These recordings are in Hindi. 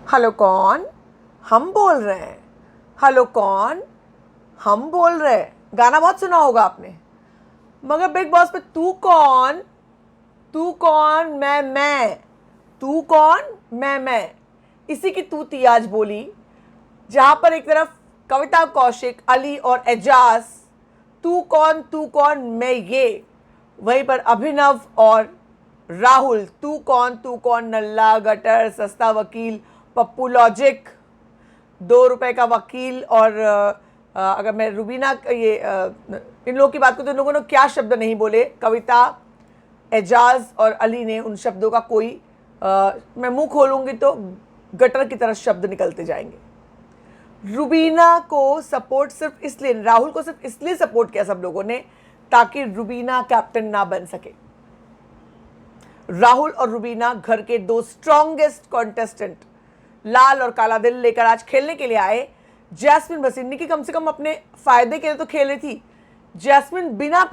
हेलो कौन? हम बोल रहे हैं। हेलो कौन? हम बोल रहे हैं। गाना बहुत सुना होगा आपने। मगर बिग बॉस पे तू कौन? तू कौन? मैं। तू कौन? मैं। इसी की तू थी आज बोली, जहां पर एक तरफ कविता कौशिक, अली और एजाज तू कौन मैं ये, वहीं पर अभिनव और राहुल तू कौन नल्ला गटर सस्ता वकील पप्पू लॉजिक 2 रुपए का वकील। और अगर मैं रुबीना इन लोगों की बात करूं तो इन लोगों ने क्या शब्द नहीं बोले। कविता, एजाज और अली ने उन शब्दों का कोई मैं मुंह खोलूंगी तो गटर की तरह शब्द निकलते जाएंगे। रुबीना को सपोर्ट सिर्फ इसलिए, राहुल को सिर्फ इसलिए सपोर्ट किया सब लोगों ने ताकि रुबीना कैप्टन ना बन सके। राहुल और रुबीना घर के 2 स्ट्रॉन्गेस्ट कॉन्टेस्टेंट लाल और काला दिल लेकर आज खेलने के लिए आए। जैस्मिन भसीन की कम से कम अपने फायदे के लिए तो खेल रही थी। जैस्मिन बिना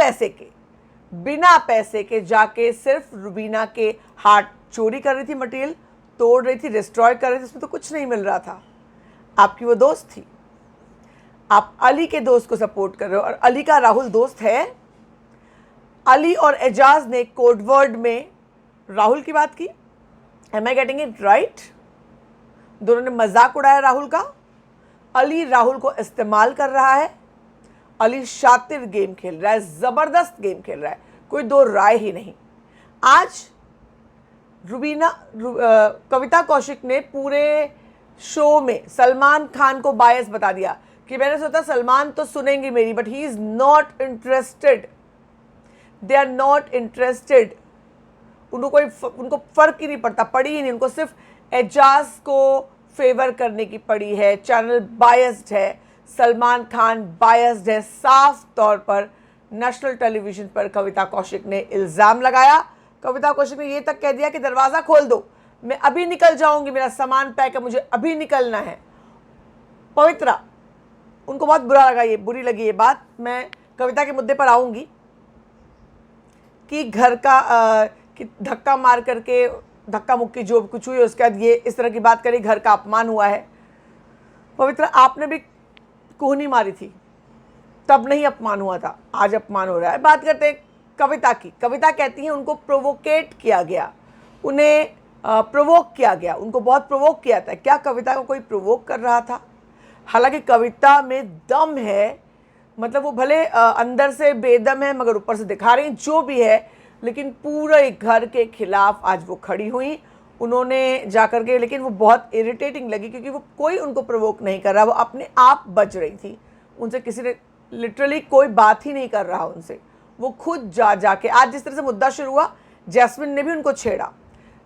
पैसे के जाके सिर्फ रुबीना के हार्ट चोरी कर रही थी, मटेरियल तोड़ रही थी, डिस्ट्रॉय कर रही थी, उसमें तो कुछ नहीं मिल रहा था। आपकी वो दोस्त थी। आप अली के दोस्त को सपोर्ट कर रहे हो और अली का राहुल दोस्त है। अली और एजाज ने कोडवर्ड में राहुल की बात की। Am I getting it right? दोनों ने मजाक उड़ाया राहुल का। अली राहुल को इस्तेमाल कर रहा है। अली शातिर गेम खेल रहा है, जबरदस्त गेम खेल रहा है, कोई दो राय ही नहीं। आज कविता कौशिक ने पूरे शो में सलमान खान को बायस बता दिया कि मैंने सोचा सलमान तो सुनेंगे मेरी, but he is not interested. They are not interested. उनको फर्क ही नहीं पड़ता, पड़ी ही नहीं। उनको सिर्फ एजाज को फेवर करने की पड़ी है। चैनल बायस्ड है, सलमान खान बायस्ड है। साफ तौर पर नेशनल टेलीविजन पर कविता कौशिक ने इल्ज़ाम लगाया। कविता कौशिक ने ये तक कह दिया कि दरवाज़ा खोल दो, मैं अभी निकल जाऊंगी, मेरा सामान पैक है, मुझे अभी निकलना है। पवित्रा, उनको बहुत बुरी लगी ये बात। मैं कविता के मुद्दे पर आऊंगी कि घर का कि धक्का मार करके धक्का मुक्की जो कुछ हुई उसके बाद ये इस तरह की बात करी, घर का अपमान हुआ है। पवित्रा, आपने भी कोहनी मारी थी, तब नहीं अपमान हुआ था, आज अपमान हो रहा है। बात करते हैं कविता की। कविता कहती है उनको प्रोवोकेट किया गया, उन्हें प्रोवोक किया गया, उनको बहुत प्रोवोक किया था। क्या कविता को कोई प्रोवोक कर रहा था? हालांकि कविता में दम है, मतलब वो भले अंदर से बेदम है मगर ऊपर से दिखा रही जो भी है, लेकिन पूरे घर के खिलाफ आज वो खड़ी हुई। उन्होंने जाकर के, लेकिन वो बहुत इरिटेटिंग लगी क्योंकि वो कोई उनको प्रोवोक नहीं कर रहा, वो अपने आप बच रही थी। उनसे किसी ने लिटरली कोई बात ही नहीं कर रहा उनसे, वो खुद जाके आज जिस तरह से मुद्दा शुरू हुआ, जैस्मिन ने भी उनको छेड़ा।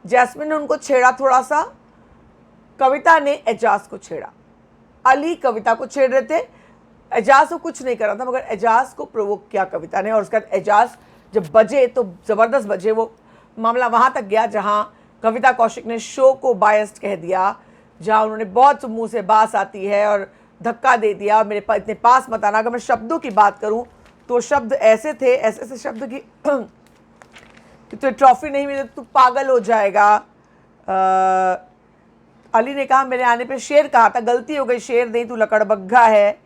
जैस्मिन ने उनको छेड़ा थोड़ा सा, कविता ने एजाज को छेड़ा। अली कविता को छेड़ रहे थे, एजाज को कुछ नहीं कर रहा था, मगर एजाज को प्रोवोक किया कविता ने। और उसके बाद एजाज जब बजे तो ज़बरदस्त बजे। वो मामला वहाँ तक गया जहाँ कविता कौशिक ने शो को बायस्ड कह दिया, जहाँ उन्होंने बहुत मुंह से बात आती है और धक्का दे दिया। मेरे पास इतने पास मत आना। अगर मैं शब्दों की बात करूँ तो शब्द ऐसे थे, ऐसे शब्द की कि तुझे ट्रॉफी नहीं मिले तो तू पागल हो जाएगा। अली ने कहा मेरे आने पे शेर कहा था, गलती हो गई, शेर नहीं तू लकड़बग्घा है।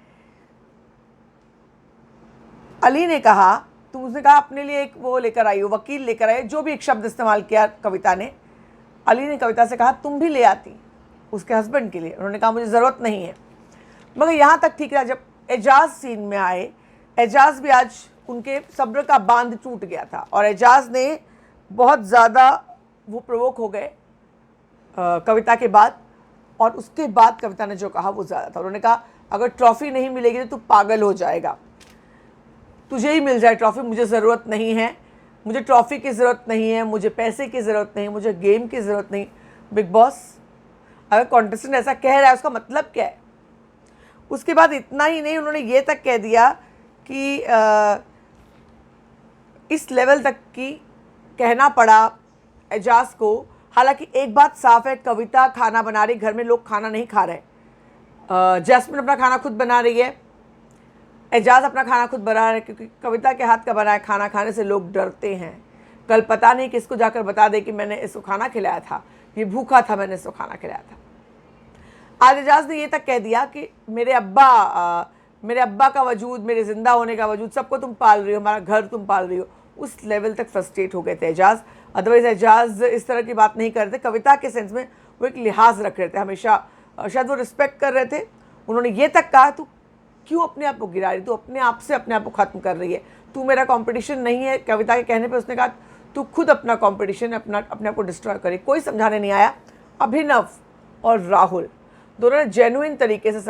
अली ने कहा, तुम उसने कहा अपने लिए एक वो लेकर आई हो, वकील लेकर आई, जो भी एक शब्द इस्तेमाल किया कविता ने। अली ने कविता से कहा तुम भी ले आती उसके हस्बैंड के लिए। उन्होंने कहा मुझे ज़रूरत नहीं है। मगर यहाँ तक ठीक रहा। जब एजाज सीन में आए, एजाज भी आज उनके सब्र का बांध टूट गया था और एजाज ने बहुत ज़्यादा वो प्रोवोक हो गए कविता के बाद। और उसके बाद कविता ने जो कहा वो ज़्यादा था। उन्होंने कहा अगर ट्रॉफ़ी नहीं मिलेगी तो तू पागल हो जाएगा, तुझे ही मिल जाए ट्रॉफ़ी, मुझे ज़रूरत नहीं है, मुझे ट्रॉफ़ी की ज़रूरत नहीं है, मुझे पैसे की ज़रूरत नहीं, मुझे गेम की ज़रूरत नहीं। बिग बॉस, अगर कॉन्टेस्टेंट ऐसा कह रहा है उसका मतलब क्या है? उसके बाद इतना ही नहीं, उन्होंने ये तक कह दिया कि इस लेवल तक की कहना पड़ा एजाज को। हालांकि एक बात साफ है, कविता खाना बना रही, घर में लोग खाना नहीं खा रहे। जैस्मिन अपना खाना खुद बना रही है, एजाज अपना खाना खुद बना रहे, क्योंकि कविता के हाथ का बनाया खाना खाने से लोग डरते हैं। कल पता नहीं किसको जाकर बता दे कि मैंने इसको खाना खिलाया था, ये भूखा था, मैंने इसको खाना खिलाया था। आज एजाज ने ये तक कह दिया कि मेरे अब्बा का वजूद, मेरे जिंदा होने का वजूद, सबको तुम पाल रही हो, हमारा घर तुम पाल रही हो। उस लेवल तक फ्रस्ट्रेट हो गए थे एजाज। अदरवाइज एजाज इस तरह की बात नहीं करते। कविता के सेंस में वो एक लिहाज रख रहे थे हमेशा, शायद वो रिस्पेक्ट कर रहे थे। उन्होंने ये तक कहा, तू क्यों अपने आप को गिरा रही, तू अपने आप से अपने आप को ख़त्म कर रही है, तू मेरा कंपटीशन नहीं है। कविता के कहने पे उसने कहा तू खुद अपना कंपटीशन, अपने आप को डिस्ट्रॉय करे। कोई समझाने नहीं आया। अभिनव और राहुल दोनों ने जेन्युइन तरीके से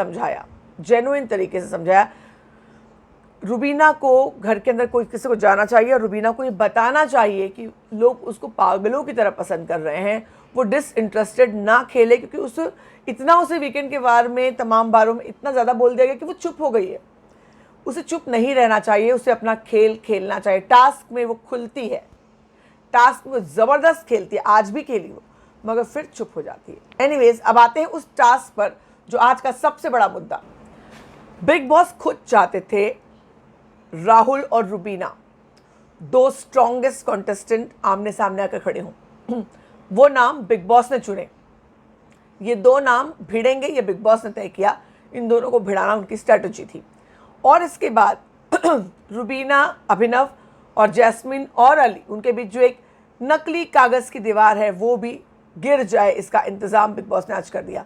समझाया। रुबीना को घर के अंदर कोई किसी को जाना चाहिए और रुबीना को ये बताना चाहिए कि लोग उसको पागलों की तरह पसंद कर रहे हैं। वो डिसइंटरेस्टेड ना खेले, क्योंकि उसे वीकेंड के वार में तमाम बारों में इतना ज़्यादा बोल दिया गया कि वो चुप हो गई है। उसे चुप नहीं रहना चाहिए, उसे अपना खेल खेलना चाहिए। टास्क में वो खुलती है, टास्क में वो ज़बरदस्त खेलती है, आज भी खेली वो, मगर फिर चुप हो जाती है। एनीवेज, अब आते हैं उस टास्क पर जो आज का सबसे बड़ा मुद्दा। बिग बॉस खुद चाहते थे राहुल और रुबीना, दो स्ट्रॉन्गेस्ट कॉन्टेस्टेंट आमने सामने आकर खड़े हों। वो नाम बिग बॉस ने चुने। ये दो नाम भिड़ेंगे, ये बिग बॉस ने तय किया। इन दोनों को भिड़ाना उनकी स्ट्रैटेजी थी। और इसके बाद रुबीना, अभिनव और जैस्मिन और अली, उनके बीच जो एक नकली कागज़ की दीवार है वो भी गिर जाए, इसका इंतज़ाम बिग बॉस ने आज कर दिया।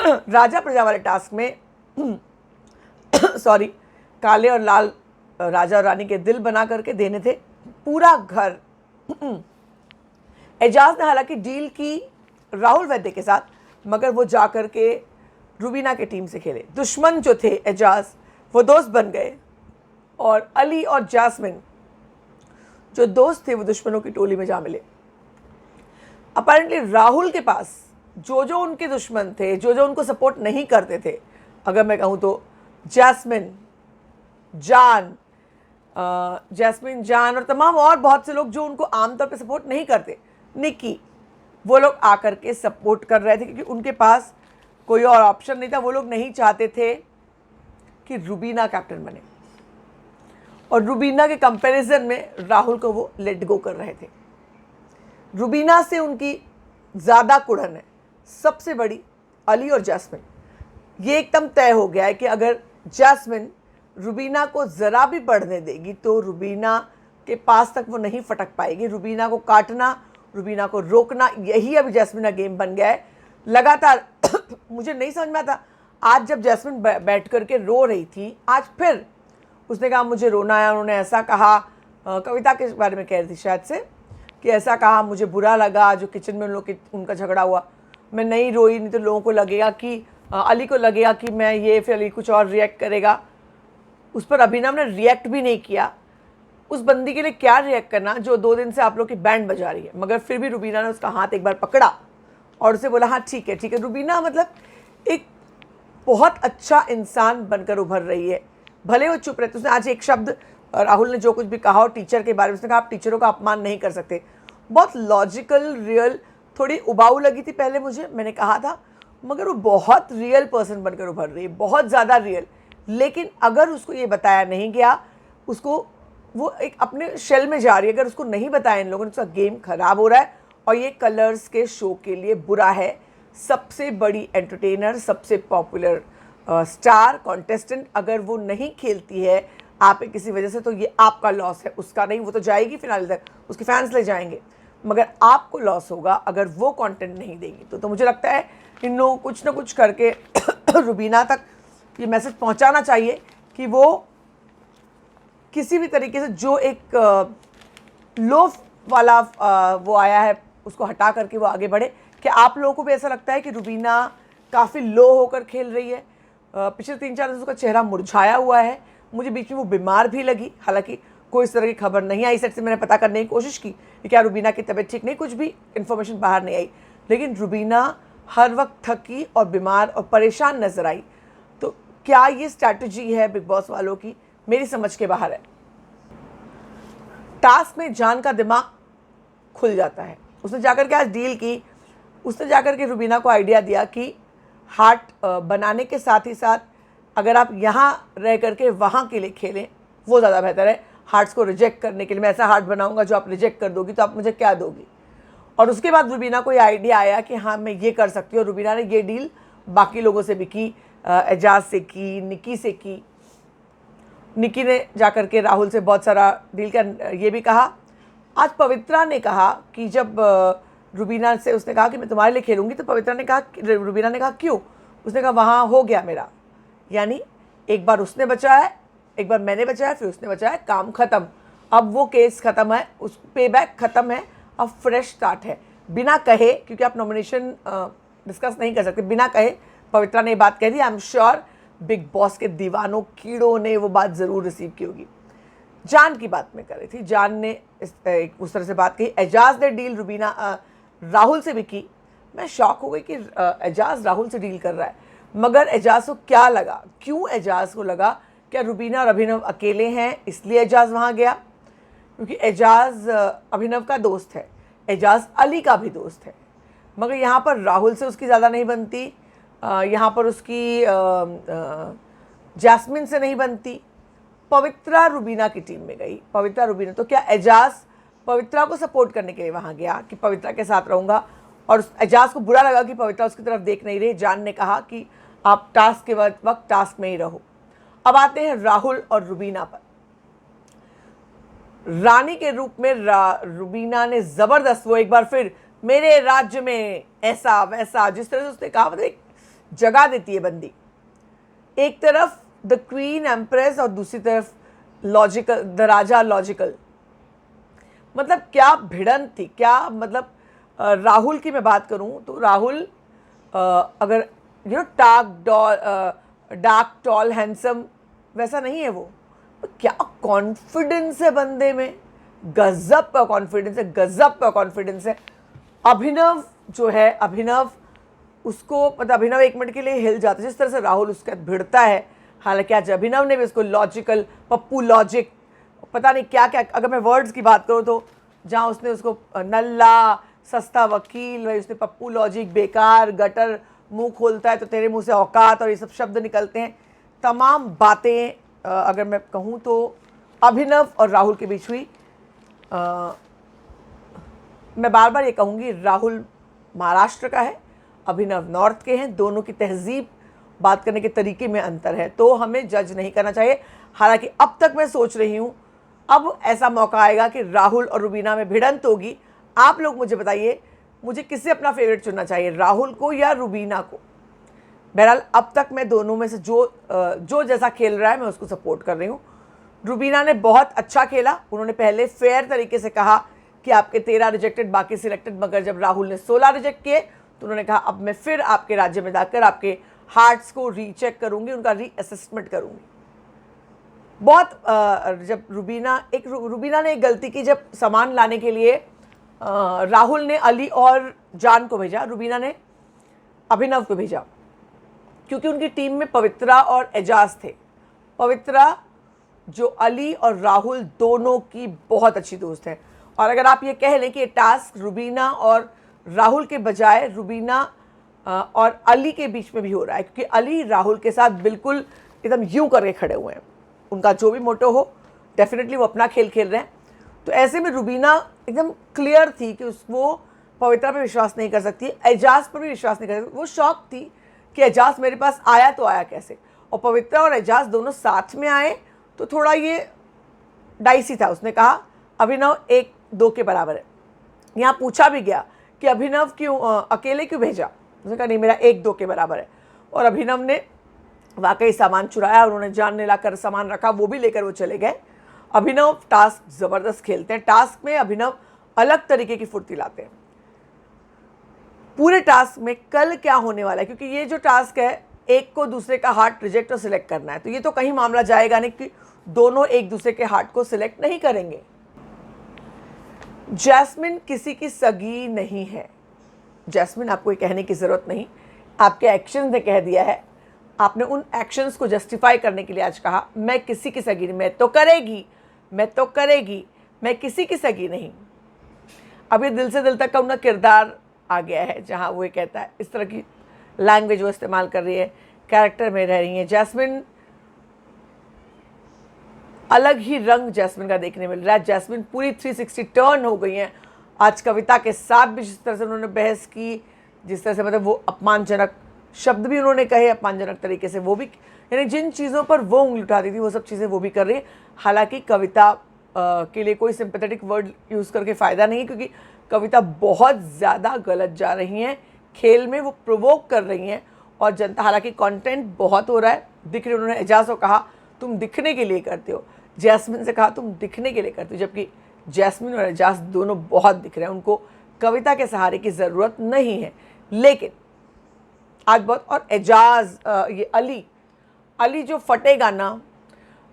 राजा प्रजा वाले टास्क में काले और लाल राजा और रानी के दिल बना करके देने थे, पूरा घर। एजाज ने हालांकि डील की राहुल वैद्य के साथ, मगर वो जा कर के रुबीना के टीम से खेले। दुश्मन जो थे एजाज, वो दोस्त बन गए, और अली और जैस्मिन जो दोस्त थे वो दुश्मनों की टोली में जा मिले। अपेरेंटली राहुल के पास जो उनके दुश्मन थे, जो उनको सपोर्ट नहीं करते थे, अगर मैं कहूँ तो जैस्मिन जान और तमाम और बहुत से लोग जो उनको आमतौर पे सपोर्ट नहीं करते, निकी, वो लोग आकर के सपोर्ट कर रहे थे, क्योंकि उनके पास कोई और ऑप्शन नहीं था। वो लोग नहीं चाहते थे कि रुबीना कैप्टन बने, और रुबीना के कंपैरिजन में राहुल को वो लेट गो कर रहे थे। रुबीना से उनकी ज़्यादा कुड़न है, सबसे बड़ी अली और जैस्मिन। ये एकदम तय हो गया है कि अगर जैस्मिन रुबीना को ज़रा भी बढ़ने देगी तो रुबीना के पास तक वो नहीं फटक पाएगी। रुबीना को काटना, रुबीना को रोकना, यही अब जैस्मिन का गेम बन गया है लगातार। मुझे नहीं समझ में आता, आज जब जैस्मिन बैठ करके रो रही थी, आज फिर उसने कहा मुझे रोना है। उन्होंने ऐसा कहा, कविता के बारे में कह रही थी शायद से, कि ऐसा कहा मुझे बुरा लगा जो किचन में उनका झगड़ा हुआ। मैं नहीं रोई, नहीं तो लोगों को लगेगा कि अली को लगेगा कि मैं ये, फिर अली कुछ और रिएक्ट करेगा। उस पर अभिनव ने रिएक्ट भी नहीं किया। उस बंदी के लिए क्या रिएक्ट करना जो 2 दिन से आप लोग की बैंड बजा रही है। मगर फिर भी रुबीना ने उसका हाथ एक बार पकड़ा और उसे बोला हाँ ठीक है। रुबीना मतलब एक बहुत अच्छा इंसान बनकर उभर रही है, भले वो चुप रहते। उसने आज एक शब्द, राहुल ने जो कुछ भी कहा और टीचर के बारे में, उसने कहा आप टीचरों का अपमान नहीं कर सकते। बहुत लॉजिकल, रियल, थोड़ी उबाऊ लगी थी पहले मुझे, मैंने कहा था, मगर वो बहुत रियल पर्सन बनकर उभर रही है, बहुत ज़्यादा रियल। लेकिन अगर उसको ये बताया नहीं गया, उसको वो एक अपने शेल में जा रही है, अगर उसको नहीं बताया इन लोगों ने, उसका गेम खराब हो रहा है और ये कलर्स के शो के लिए बुरा है। सबसे बड़ी एंटरटेनर, सबसे पॉपुलर स्टार कॉन्टेस्टेंट अगर वो नहीं खेलती है आप किसी वजह से, तो ये आपका लॉस है, उसका नहीं। वो तो जाएगी फिनाले तक, उसके फैंस ले जाएंगे, मगर आपको लॉस होगा अगर वो कंटेंट नहीं देगी। तो मुझे लगता है इन लोगों कुछ ना कुछ करके रुबीना तक ये मैसेज पहुंचाना चाहिए कि वो किसी भी तरीके से जो एक लो वाला वो आया है उसको हटा करके वो आगे बढ़े। क्या आप लोगों को भी ऐसा लगता है कि रुबीना काफ़ी लो होकर खेल रही है? पिछले 3-4 दिन उसका चेहरा मुरझाया हुआ है। मुझे बीच में वो बीमार भी लगी, हालांकि कोई इस तरह की खबर नहीं आई। सेट से मैंने पता करने की कोशिश की कि क्या रुबीना की तबीयत ठीक नहीं, कुछ भी इन्फॉर्मेशन बाहर नहीं आई। लेकिन रुबीना हर वक्त थकी और बीमार और परेशान नजर आई। तो क्या ये स्ट्रैटेजी है बिग बॉस वालों की? मेरी समझ के बाहर है। टास्क में जान का दिमाग खुल जाता है। उसने जाकर के आज डील की, उसने जाकर के रुबीना को आइडिया दिया कि हार्ट बनाने के साथ ही साथ अगर आप यहाँ रह करके वहाँ के लिए खेलें वो ज़्यादा बेहतर है। हार्ट्स को रिजेक्ट करने के लिए मैं ऐसा हार्ट बनाऊंगा जो आप रिजेक्ट कर दोगी तो आप मुझे क्या दोगी। और उसके बाद रुबीना को ये आइडिया आया कि हाँ मैं ये कर सकती हूँ। रुबीना ने ये डील बाकी लोगों से भी की, एजाज से की, निकी से की। निकी ने जाकर के राहुल से बहुत सारा डील कर ये भी कहा। आज पवित्रा ने कहा कि जब रुबीना से उसने कहा कि मैं तुम्हारे लिए खेलूंगी, तो पवित्रा ने कहा, रुबीना ने कहा क्यों? उसने कहा वहाँ हो गया मेरा, यानी एक बार उसने बचाया, एक बार मैंने बचाया, फिर उसने बचाया, काम खत्म। अब वो केस खत्म है, उस पे बैक खत्म है, अब फ्रेश स्टार्ट है। बिना कहे, क्योंकि आप नॉमिनेशन डिस्कस नहीं कर सकते, बिना कहे पवित्रा ने ये बात कह दी। I am sure Bigg Boss के दीवानों कीड़ों ने वो बात ज़रूर रिसीव की होगी। जान की बात में कर रही थी, जान ने उस तरह से बात कही। एजाज ने डील रुबीना राहुल से भी की। मैं शॉक हो गई कि एजाज राहुल से डील कर रहा है, मगर एजाज को क्या लगा, क्यों एजाज को लगा क्या रुबीना और अभिनव अकेले हैं इसलिए एजाज वहाँ गया? क्योंकि एजाज अभिनव का दोस्त है, एजाज अली का भी दोस्त है, मगर यहाँ पर राहुल से उसकी ज़्यादा नहीं बनती, यहाँ पर उसकी जैस्मिन से नहीं बनती। पवित्रा रुबीना की टीम में गई, पवित्रा रुबीना, तो क्या एजाज पवित्रा को सपोर्ट करने के लिए वहाँ गया कि पवित्रा के साथ रहूँगा? और एजाज को बुरा लगा कि पवित्रा उसकी तरफ देख नहीं रही। जान ने कहा कि आप टास्क के वक्त टास्क में ही रहो। अब आते हैं राहुल और रुबीना पर। रानी के रूप में रुबीना ने ज़बरदस्त, वो एक बार फिर मेरे राज्य में ऐसा वैसा, जिस तरह से उसने कहा, मतलब एक जगह देती है बंदी। एक तरफ द क्वीन एम्प्रेस और दूसरी तरफ लॉजिकल, द राजा लॉजिकल। मतलब क्या भिड़न थी, क्या मतलब। राहुल की मैं बात करूं तो राहुल अगर डार्क टॉल हैंडसम वैसा नहीं है वो, तो क्या कॉन्फिडेंस है बंदे में, गजब का कॉन्फिडेंस है, गजब का कॉन्फिडेंस है। अभिनव जो है, अभिनव उसको मतलब अभिनव एक मिनट के लिए हिल जाता है जिस तरह से राहुल उसके साथ भिड़ता है। हालांकि आज अभिनव ने भी उसको लॉजिकल, पप्पू लॉजिक, पता नहीं क्या क्या, अगर मैं वर्ड्स की बात करूँ तो जहाँ उसने उसको नल्ला, सस्ता वकील, भाई उसने पप्पू लॉजिक, बेकार, गटर, मुंह खोलता है तो तेरे मुंह से औकात, और ये सब शब्द निकलते हैं। तमाम बातें अगर मैं कहूँ तो अभिनव और राहुल के बीच हुई। मैं बार बार ये कहूँगी, राहुल महाराष्ट्र का है, अभिनव नॉर्थ के हैं, दोनों की तहजीब, बात करने के तरीके में अंतर है, तो हमें जज नहीं करना चाहिए। हालांकि अब तक मैं सोच रही हूँ अब ऐसा मौका आएगा कि राहुल और रुबीना में भिड़ंत होगी। आप लोग मुझे बताइए, मुझे किससे अपना फेवरेट चुनना चाहिए, राहुल को या रुबीना को? बहरहाल अब तक मैं दोनों में से जो जैसा खेल रहा है मैं उसको सपोर्ट कर रही हूँ। रुबीना ने बहुत अच्छा खेला, उन्होंने पहले फेयर तरीके से कहा कि आपके 13 रिजेक्टेड, बाकी सिलेक्टेड, मगर जब राहुल ने 16 रिजेक्ट किए तो उन्होंने कहा अब मैं फिर आपके राज्य में जाकर आपके हार्ट्स को रीचेक करूँगी, उनका रीअसेसमेंट करूँगी। बहुत जब रुबीना ने एक गलती की, जब सामान लाने के लिए राहुल ने अली और जान को भेजा, रुबीना ने अभिनव को भेजा, क्योंकि उनकी टीम में पवित्रा और एजाज थे। पवित्रा जो अली और राहुल दोनों की बहुत अच्छी दोस्त है, और अगर आप ये कह लें कि ये टास्क रुबीना और राहुल के बजाय रुबीना और अली के बीच में भी हो रहा है, क्योंकि अली राहुल के साथ बिल्कुल एकदम यूं करके खड़े हुए हैं। उनका जो भी मोटो हो, डेफिनेटली वो अपना खेल खेल रहे हैं। तो ऐसे में रुबीना एकदम क्लियर थी कि वो पवित्रा पर विश्वास नहीं कर सकती, एजाज पर भी विश्वास नहीं कर सकती। वो शौक थी कि एजाज मेरे पास आया तो आया कैसे, और पवित्रा और एजाज दोनों साथ में आए तो थोड़ा ये डाइसी था। उसने कहा अभिनव 1-2 के बराबर है। यहाँ पूछा भी गया कि अभिनव क्यों अकेले क्यों भेजा, उसने कहा नहीं, मेरा 1-2 के बराबर है। और अभिनव ने वाकई सामान चुराया, उन्होंने जान ने लाकर सामान रखा, वो भी लेकर वो चले गए। अभिनव टास्क ज़बरदस्त खेलते हैं, टास्क में अभिनव अलग तरीके की फुर्ती लाते हैं। पूरे टास्क में कल क्या होने वाला है, क्योंकि ये जो टास्क है, एक को दूसरे का हार्ट रिजेक्ट और सिलेक्ट करना है, तो ये तो कहीं मामला जाएगा नहीं कि दोनों एक दूसरे के हार्ट को सिलेक्ट नहीं करेंगे। जैस्मिन किसी की सगी नहीं है, जैस्मिन आपको ये कहने की ज़रूरत नहीं, आपके एक्शंस ने कह दिया है। आपने उन एक्शंस को जस्टिफाई करने के लिए आज कहा मैं किसी की सगी नहीं, मैं तो करेगी, मैं तो करेगी, मैं किसी की सगी नहीं। अब ये दिल से दिल तक का उनका किरदार आ गया है, जहाँ वो ये कहता है, इस तरह की लैंग्वेज वो इस्तेमाल कर रही है, कैरेक्टर में रह रही है। जैस्मिन अलग ही रंग जैस्मिन का देखने मिल रहा है। जैस्मिन पूरी 360 टर्न हो गई हैं आज कविता के साथ भी, जिस तरह से उन्होंने बहस की, जिस तरह से मतलब वो अपमानजनक शब्द भी उन्होंने कहे अपमानजनक तरीके से, वो भी, यानी जिन चीज़ों पर वो उंगली उठाती थी वो सब चीज़ें वो भी कर रही है। हालांकि कविता के लिए कोई सिंपैथेटिक वर्ड यूज़ करके फ़ायदा नहीं है, क्योंकि कविता बहुत ज़्यादा गलत जा रही हैं खेल में, वो प्रोवोक कर रही हैं और जनता, हालांकि कंटेंट बहुत हो रहा है, दिख रही। उन्होंने एजाज को कहा तुम दिखने के लिए करते हो, जैस्मिन से कहा तुम दिखने के लिए करते हो, जबकि जैस्मिन और एजाज दोनों बहुत दिख रहे हैं, उनको कविता के सहारे की ज़रूरत नहीं है। लेकिन आज बहुत, और एजाज ये अली जो फटेगा ना,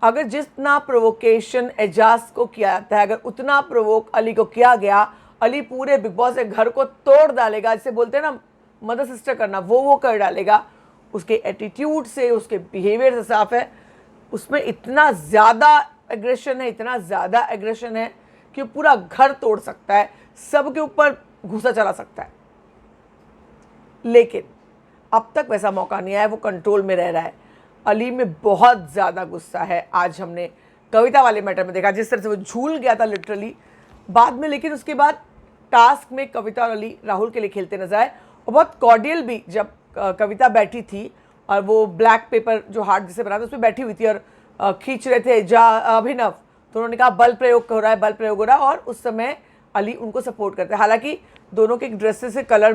अगर जितना प्रोवोकेशन एजाज को किया जाता है, अगर उतना प्रोवोक अली को किया गया, अली पूरे बिग बॉस के घर को तोड़ डालेगा, जिसे बोलते हैं ना मदर सिस्टर करना, वो कर डालेगा। उसके एटीट्यूड से, उसके बिहेवियर से साफ है, उसमें इतना ज़्यादा एग्रेशन है, इतना ज़्यादा एग्रेशन है कि वो पूरा घर तोड़ सकता है, सबके ऊपर घुसा चला सकता है। लेकिन अब तक वैसा मौका नहीं आया, वो कंट्रोल में रह रहा है। अली में बहुत ज़्यादा गुस्सा है, आज हमने कविता वाले मैटर में देखा जिस तरह से वो झूल गया था लिटरली बाद में। लेकिन उसके बाद टास्क में कविता और अली राहुल के लिए खेलते नजर आए, और बहुत कॉर्डियल भी। जब कविता बैठी थी और वो ब्लैक पेपर जो हार्ट जिसे बना था उस पर बैठी हुई थी और खींच रहे थे अभिनव, तो उन्होंने कहा बल प्रयोग हो रहा है, बल प्रयोग हो रहा है, और उस समय अली उनको सपोर्ट करते हैं। हालांकि दोनों के ड्रेसेस से कलर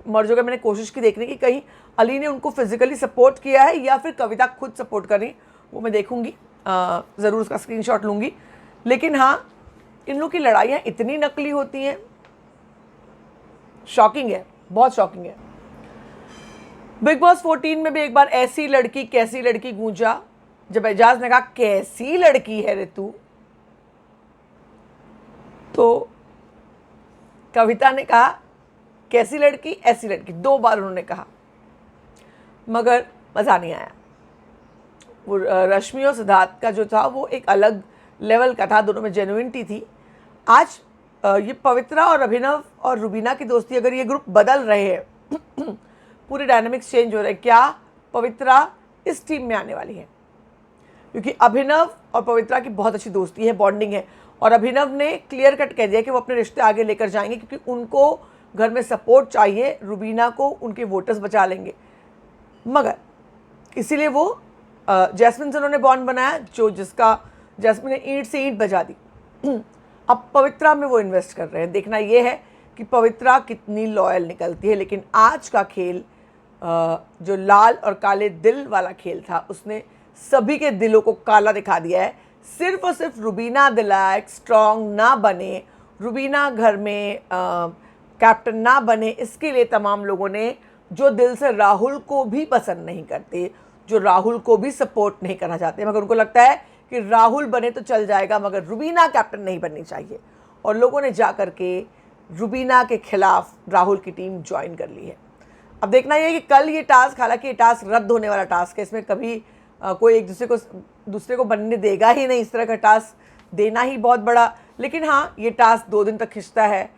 मर्ज हो गया, मैंने कोशिश की देखने की कहीं अली ने उनको फिजिकली सपोर्ट किया है या फिर कविता खुद सपोर्ट कर रही, वो मैं देखूंगी, ज़रूर उसका स्क्रीनशॉट लूँगी। लेकिन हाँ, इन लोग की लड़ाइयाँ इतनी नकली होती हैं, शॉकिंग है, बहुत शॉकिंग है। बिग बॉस 14 में भी एक बार ऐसी लड़की कैसी लड़की गूंजा, जब एजाज ने कहा कैसी लड़की है रे तू, तो कविता ने कहा कैसी लड़की ऐसी लड़की, 2 बार उन्होंने कहा, मगर मज़ा नहीं आया। वो रश्मि और सिद्धार्थ का जो था वो एक अलग लेवल का था, दोनों में जेन्युइनिटी थी। आज ये पवित्रा और अभिनव और रुबीना की दोस्ती, अगर ये ग्रुप बदल रहे हैं पूरे डायनामिक्स चेंज हो रहे हैं, क्या पवित्रा इस टीम में आने वाली है? क्योंकि अभिनव और पवित्रा की बहुत अच्छी दोस्ती है, बॉन्डिंग है, और अभिनव ने क्लियर कट कह दिया कि वो अपने रिश्ते आगे लेकर जाएंगे, क्योंकि उनको घर में सपोर्ट चाहिए, रुबीना को उनके वोटर्स बचा लेंगे। मगर इसीलिए वो जैस्मिन से उन्होंने बॉन्ड बनाया, जो जिसका जैस्मिन ने ईंट से ईंट बजा दी। अब पवित्रा में वो इन्वेस्ट कर रहे हैं, देखना ये है कि पवित्रा कितनी लॉयल निकलती है। लेकिन आज का खेल जो लाल और काले दिल वाला खेल था, उसने सभी के दिलों को काला दिखा दिया है। सिर्फ और सिर्फ रुबीना दिलायक स्ट्रॉन्ग ना बने, रुबीना घर में कैप्टन ना बने, इसके लिए तमाम लोगों ने, जो दिल से राहुल को भी पसंद नहीं करते, जो राहुल को भी सपोर्ट नहीं करना चाहते, मगर उनको लगता है कि राहुल बने तो चल जाएगा, मगर रुबीना कैप्टन नहीं बननी चाहिए, और लोगों ने जा कर के रुबीना के खिलाफ राहुल की टीम ज्वाइन कर ली है। अब देखना यह है कि कल ये टास्क, हालांकि ये टास्क रद्द होने वाला टास्क है, इसमें कभी कोई एक दूसरे को बनने देगा ही नहीं, इस तरह का टास्क देना ही बहुत बड़ा। लेकिन हाँ, ये टास्क 2 दिन तक खिंचता है,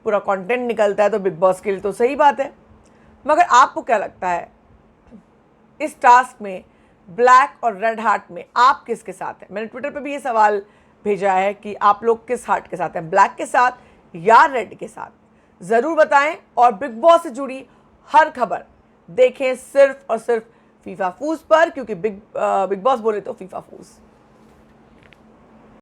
पूरा कंटेंट निकलता है, तो बिग बॉस के लिए तो सही बात है। मगर आपको क्या लगता है इस टास्क में, ब्लैक और रेड हार्ट में आप किसके साथ हैं? मैंने ट्विटर पे भी ये सवाल भेजा है कि आप लोग किस हार्ट के साथ हैं, ब्लैक के साथ या रेड के साथ? ज़रूर बताएं, और बिग बॉस से जुड़ी हर खबर देखें सिर्फ और सिर्फ फीफा फूज पर, क्योंकि बिग बॉस बोले तो फीफा फूज।